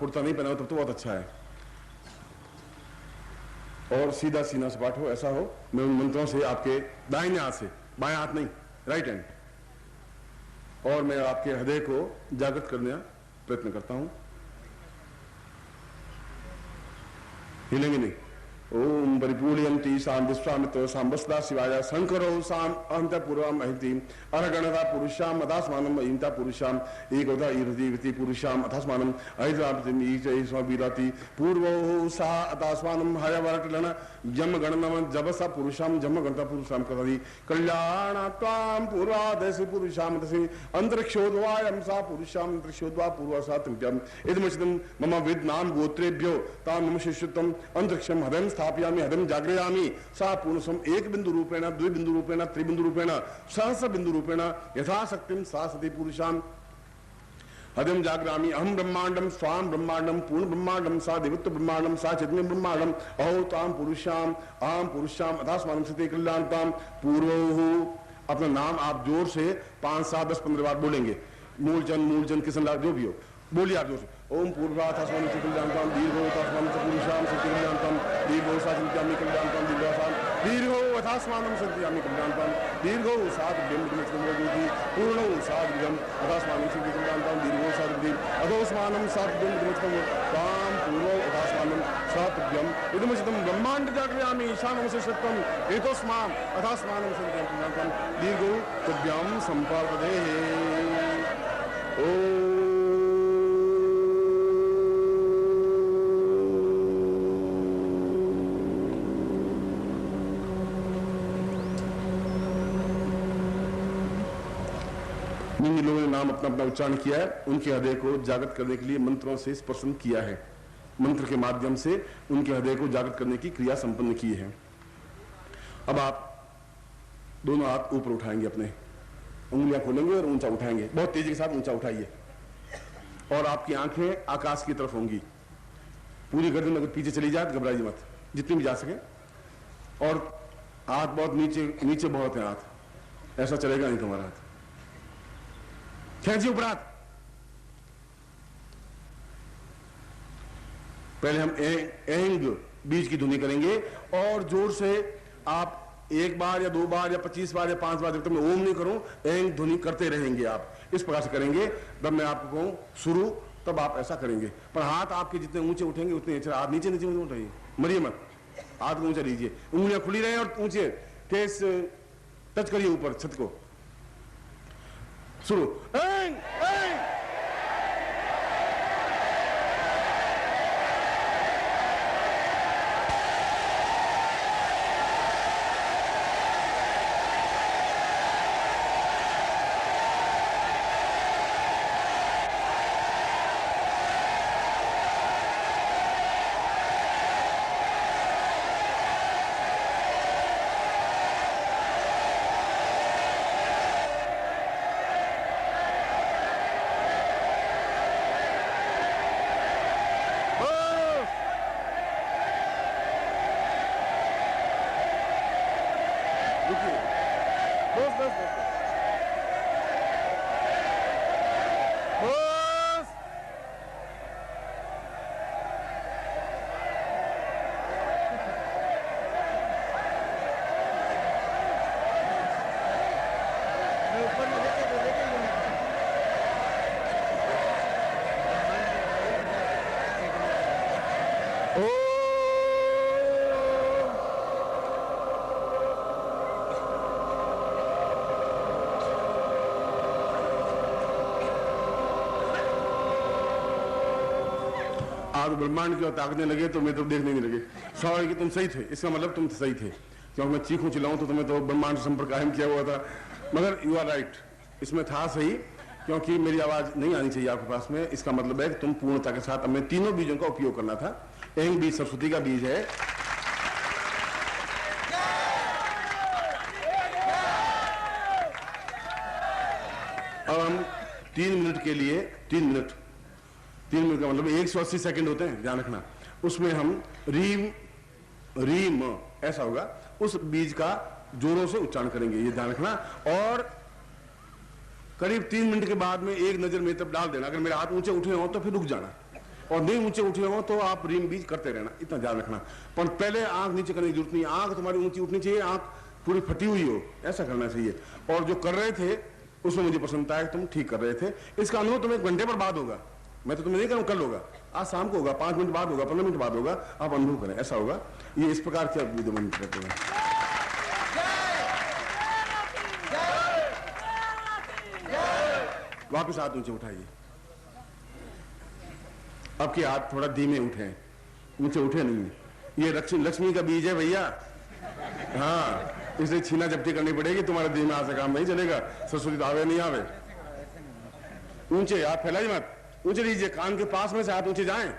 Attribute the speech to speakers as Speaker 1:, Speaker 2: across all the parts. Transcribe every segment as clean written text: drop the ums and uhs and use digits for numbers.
Speaker 1: कुर्ता नहीं पहना हो तब तो बहुत अच्छा है। और सीधा सीना सपाट हो, ऐसा हो। मैं उन मंत्रों से आपके दाहिने हाथ से, बाएं हाथ नहीं, राइट हैंड, और मैं आपके हृदय को जागृत करने का प्रयत्न करता हूं। हिलेंगे नहीं। ओम परिपूर्यन्ति साम विश्वामित्र सांबस्ता शिवाय शंकरो साम अहंता पूर्वम अहिति अरगणता पुरुषाम अथास्मानम अहिंता पुरुषाम एकवता ईरति पुरुषाम अथास्मानम अहित्रापतिम ईश्वरवीरति पूर्वो सा अथास्मानम हयवरटलन जम गणनम जबसा पुरुषाम जम गणता पुरुषाम कथि कल्याण त्वाम पूर्वादेशि पुरुषाम तस्य अंतरिक्षोद्वायम सा पुरुषाम अंतरिक्षोद्वा पूर्वसा तृतीयम इदमचितम मम विद्नाम गोत्रेभ्यो ताम नमशिष्यतम अंतरिक्षम हृदयं स्थापयामि हृदयं जागृयामि सा पूर्णसम एक बिंदु रूपेण द्विबिंदु रूपेण त्रिबिंदु रूपेण सहस्र बिंदु रूपेण यथाशक्तिम सा सती पुरुषाम हृदयं जागृयामि अहम ब्रह्मांडम स्वाम ब्रह्मांडम पूर्ण ब्रह्मांडम सा दिव्य ब्रह्मांडम सा चैतन्य ब्रह्मांडम अहो ताम पुरुषाम आम पुरुषाम अथास्मानं सते कल्याणताम पूर्वो। अपना नाम आप जोर से 5, 7, 10, 15 बार बोलेंगे। मूलचंद किशन लाल जो भी हो बोलिए आप जोर से। ओम पूर्वाथास्मानं सते कल्याणताम दीर्घोथास्मानं सते पुरुषाम सते कल्याणताम दीर्घोसाचन्त्यामि कल्याणताम दीर्घोसाम दीर्घो अथास्मानं सत्यामि कल्याणताम दीर्घो सात ब्रह्मज्योति पूर्णो सात ब्रह्म अथास्मानं सते कल्याणताम दीर्घो सात ब्रह्म अथोस्मानं सात ब्रह्म ताम पूर्वो अथास्मानं सात ब्रह्म इदमचितं ब्रह्मांड जागृयामि ईशानमस्य सत्यम एतोस्मान् अथास्मानं सते कल्याणताम दीर्घो तद्भ्यां संपाददेः। ओम जिन लोगों ने नाम अपना अपना उच्चारण किया है उनके हृदय को जागृत करने के लिए मंत्रों से स्पर्शन किया है, मंत्र के माध्यम से उनके हृदय को जागृत करने की क्रिया संपन्न की है। अब आप दोनों हाथ ऊपर उठाएंगे, अपने उंगलियां खोलेंगे और ऊंचा उठाएंगे, बहुत तेजी के साथ ऊंचा उठाइए। और आपकी आंखें आकाश की तरफ होंगी। पूरी गर्दन अगर पीछे चली जाए तो घबराइए मत, जितनी भी जा सके। और हाथ बहुत नीचे, नीचे बहुत है हाथ, ऐसा चलेगा नहीं तुम्हारा हाथ। खींचिए ऊपर हाथ। पहले हम एंग बीज की धुनी करेंगे और जोर से आप 1 बार या 2 बार या 25 बार या 5 बार, जब तक मैं ओम नहीं करूं एंग धुनी करते रहेंगे। आप इस प्रकार से करेंगे। जब मैं आपको कहूं शुरू तब आप ऐसा करेंगे। पर हाथ आपके जितने ऊंचे उठेंगे उतने हाथ नीचे नीचे उठाइए, मरिए मत, हाथ को ऊंचा लीजिए, उंगलियां खुली रहे और ऊंचे तेज टच करिए ऊपर छत को। शुरू। एंग एंग ब्रह्मांड की ओर ताकने लगे तो मैं तो देखने नहीं लगे। सवाल कि तुम सही थे, इसका मतलब तुम सही थे, क्योंकि मैं चीखूं चिल्लाऊं तो तुम्हें तो ब्रह्मांड से संपर्क कायम किया हुआ था। मगर यू आर राइट, इसमें था सही, क्योंकि मेरी आवाज नहीं आनी चाहिए आपके पास में। इसका मतलब है कि तुम पूर्णता के साथ हमें तीनों बीजों का उपयोग करना था। एक बीज सरस्वती का बीज है, अब हम 3 मिनट के लिए 3 मिनट का मतलब 180 सेकंड होते हैं, ध्यान रखना। उसमें हम रीम ऐसा होगा, उस बीज का जोरों से उच्चारण करेंगे, ये ध्यान रखना। और करीब 3 मिनट के बाद में एक नजर मेरी तरफ डाल देना। अगर मेरे हाथ ऊंचे उठे हो तो फिर रुक जाना, और नहीं ऊंचे उठे हो तो आप रीम बीज करते रहना, इतना ध्यान रखना। पर पहले आंख नीचे करने की जरूरत नहीं, आंख तुम्हारी ऊंची उठनी चाहिए, आंख पूरी फटी हुई हो, ऐसा करना चाहिए। और जो कर रहे थे उसमें मुझे पसंद आया, तुम ठीक कर रहे थे। इसका अनुभव तुम्हें 1 घंटे पर बाद होगा, मैं तो तुम्हें नहीं करूँ कल होगा, आज शाम को होगा, 5 मिनट बाद होगा, 15 मिनट बाद होगा, आप अनुभव करें, ऐसा होगा। ये इस प्रकार के आप विद्यमान करते हैं। वापिस हाथ ऊंचे उठाइए। अब के हाथ थोड़ा धीमे उठे, ऊंचे उठे नहीं है। ये लक्ष्मी का बीज है भैया, हाँ, इसलिए छीना झपटी करनी पड़ेगी, तुम्हारे धीमे हाथ से काम नहीं चलेगा। सरस्वती तो आवे नहीं आवे। ऊंचे हाथ फैलाइए मत, ऊंचे लीजिए, कान के पास में से हाथ ऊंचे जाएं।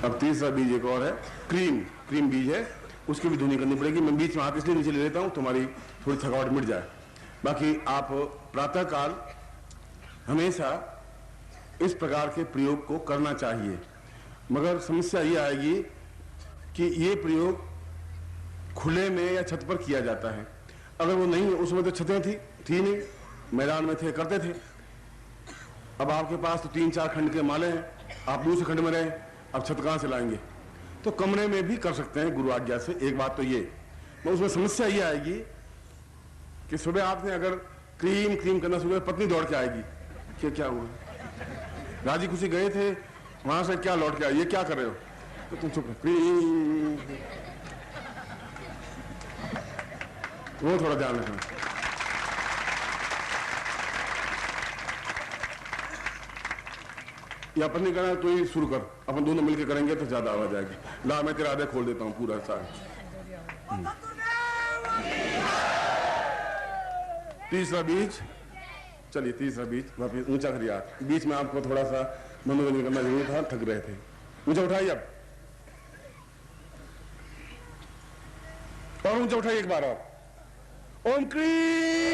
Speaker 1: अब तीसरा बीज एक और है, क्रीम बीज है, उसकी भी धुनी करनी पड़ेगी। मैं बीच में हाथ इसलिए नीचे ले लेता हूं तुम्हारी थोड़ी थकावट मिट जाए। बाकी आप प्रातः काल हमेशा इस प्रकार के प्रयोग को करना चाहिए, मगर समस्या ये आएगी कि ये प्रयोग खुले में या छत पर किया जाता है। अगर वो नहीं, उसमें तो छतें थी नहीं, मैदान में थे, करते थे। अब आपके पास तो 3-4 खंड के माले हैं, आप दूसरे खंड में रहे, अब छत कहां से लाएंगे? तो कमरे में भी कर सकते हैं गुरु आज्ञा से। एक बात तो ये, तो उसमें समस्या ये आएगी कि सुबह आपने अगर क्रीम करना शुरू किया, पत्नी दौड़ के आएगी कि क्या हुआ, राजी खुशी गए थे वहां से, क्या लौट के आए, ये क्या कर रहे हो? तो तुम चुप क्रीम, वो थोड़ा ध्यान रखना। या पत्नी कहना तो ही शुरू कर, अपन दोनों मिलकर करेंगे तो ज्यादा आवाज आएगी। ला मैं तेरा आधे खोल देता हूँ पूरा सारा। तीसरा बीज, चलिए तीसरा बीज वापिस ऊंचा करिए हाथ। बीच में आपको थोड़ा सा मनोरंजन करना जरूरी था, थक रहे थे। ऊंचा उठाइए अब, और ऊंचा उठाइए एक बार और। ओम क्रीम।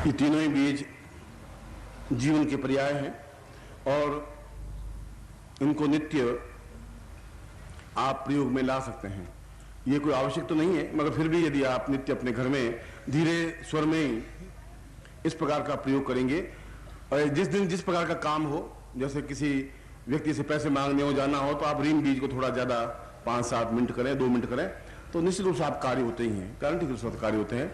Speaker 1: ये तीनों ही बीज जीवन के पर्याय हैं और इनको नित्य आप प्रयोग में ला सकते हैं। ये कोई आवश्यक तो नहीं है, मगर फिर भी यदि आप नित्य अपने घर में धीरे स्वर में ही इस प्रकार का प्रयोग करेंगे, और जिस दिन जिस प्रकार का काम हो, जैसे किसी व्यक्ति से पैसे मांगने हो, जाना हो, तो आप रीम बीज को थोड़ा ज्यादा 5-7 मिनट करें, 2 मिनट करें, तो निश्चित रूप से आप कार्य होते ही हैं, गारंटी के साथ कार्य होते हैं।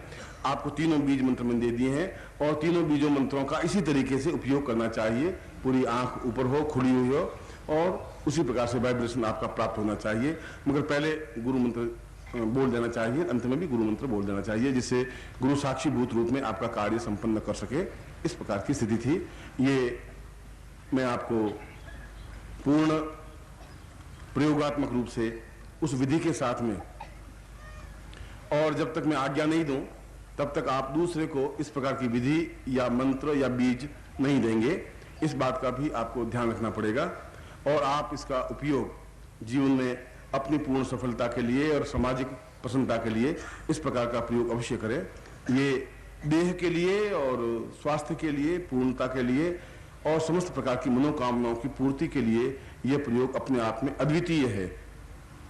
Speaker 1: आपको तीनों बीज मंत्र मैंने दे दिए हैं और तीनों बीजों मंत्रों का इसी तरीके से उपयोग करना चाहिए। पूरी आंख ऊपर हो, खुली हुई हो और उसी प्रकार से वाइब्रेशन आपका प्राप्त होना चाहिए। मगर पहले गुरु मंत्र बोल देना चाहिए, अंत में भी गुरु मंत्र बोल देना चाहिए, जिससे गुरु साक्षी भूत रूप में आपका कार्य संपन्न कर सके। इस प्रकार की स्थिति थी। ये मैं आपको पूर्ण प्रयोगात्मक रूप से उस विधि के साथ में, और जब तक मैं आज्ञा नहीं दूं तब तक आप दूसरे को इस प्रकार की विधि या मंत्र या बीज नहीं देंगे। इस बात का भी आपको ध्यान रखना पड़ेगा और आप इसका उपयोग जीवन में अपनी पूर्ण सफलता के लिए और सामाजिक प्रसन्नता के लिए इस प्रकार का प्रयोग अवश्य करें। ये देह के लिए और स्वास्थ्य के लिए, पूर्णता के लिए और समस्त प्रकार की मनोकामनाओं की पूर्ति के लिए यह प्रयोग अपने आप में अद्वितीय है।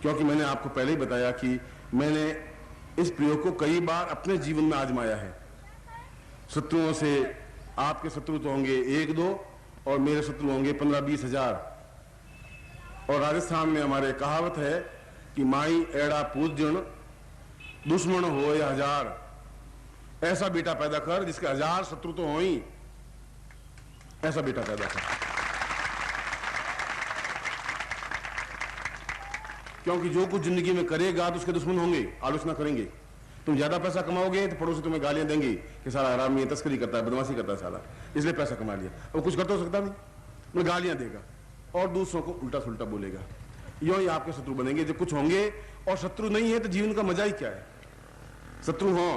Speaker 1: क्योंकि मैंने आपको पहले ही बताया कि मैंने इस प्रयोग को कई बार अपने जीवन में आजमाया है। शत्रुओं से, आपके शत्रु तो होंगे 1-2 और मेरे शत्रु होंगे 15-20 हजार। और राजस्थान में हमारे कहावत है कि माई एड़ा पूजन दुश्मन हो या 1000। ऐसा बेटा पैदा कर जिसके 1000 शत्रु तो हो ही, ऐसा बेटा पैदा कर। क्योंकि जो कुछ जिंदगी में करेगा तो उसके दुश्मन होंगे, आलोचना करेंगे। तुम ज्यादा पैसा कमाओगे तो पड़ोसी तुम्हें गालियां देंगे कि साला हरामी है, तस्करी करता है, बदमाशी करता है साला, इसलिए पैसा कमा लिया। और कुछ कर तो सकता नहीं, मैं गालियां देगा और दूसरों को उल्टा सुल्टा बोलेगा। यूं ही आपके शत्रु बनेंगे जब कुछ होंगे। और शत्रु नहीं है तो जीवन का मजा ही क्या है। शत्रु हो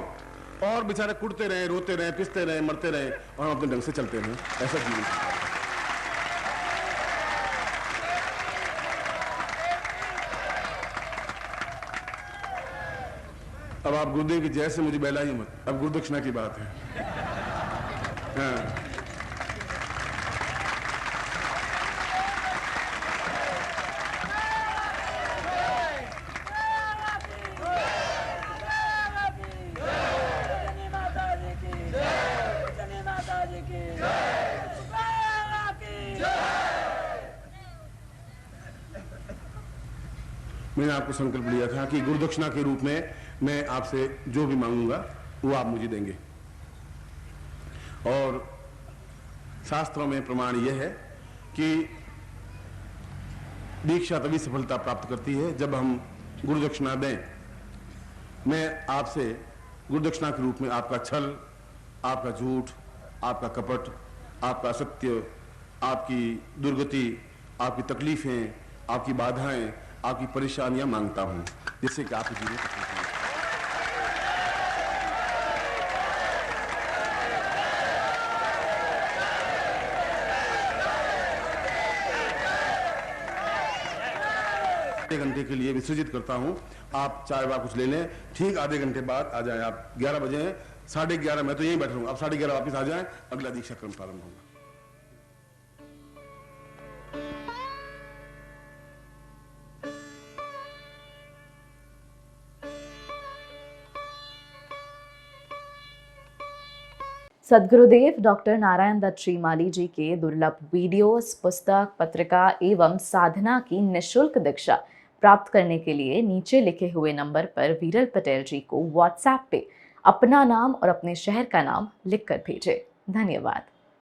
Speaker 1: और बेचारे कुटते रहे, रोते रहे, पिसते रहे, मरते रहे और हम अपने ढंग से चलते रहे, ऐसा जीवन। अब आप गुरुदेव की जय से मुझे बहलाइए मत, अब गुरुदक्षिणा की बात है। हाँ। मैंने आपको संकल्प लिया था कि गुरुदक्षिणा के रूप में मैं आपसे जो भी मांगूंगा वो आप मुझे देंगे। और शास्त्रों में प्रमाण यह है कि दीक्षा तभी सफलता प्राप्त करती है जब हम गुरुदक्षिणा दें। मैं आपसे गुरुदक्षिणा के रूप में आपका छल, आपका झूठ, आपका कपट, आपका असत्य, आपकी दुर्गति, आपकी तकलीफें, आपकी बाधाएं, आपकी परेशानियां मांगता हूं, जिससे कि आपके जीवन में आधे घंटे के लिए विसर्जित करता हूं। आप चाय वा कुछ ले लें, ठीक आधे घंटे बाद आ जाएं। आप 11 बजे हैं, 11:30 मैं तो यहीं बैठ रहूंगा। आप 11:30 वापस आ जाएं, अगला दीक्षा क्रम प्रारंभ होगा।
Speaker 2: सद्गुरुदेव डॉक्टर नारायण दत्त श्रीमाली जी के दुर्लभ वीडियोस, पुस्तक, पत्रिका एवं साधना की निःशुल्क दीक्षा प्राप्त करने के लिए नीचे लिखे हुए नंबर पर वीरल पटेल जी को व्हाट्सएप पे अपना नाम और अपने शहर का नाम लिखकर भेजें। धन्यवाद।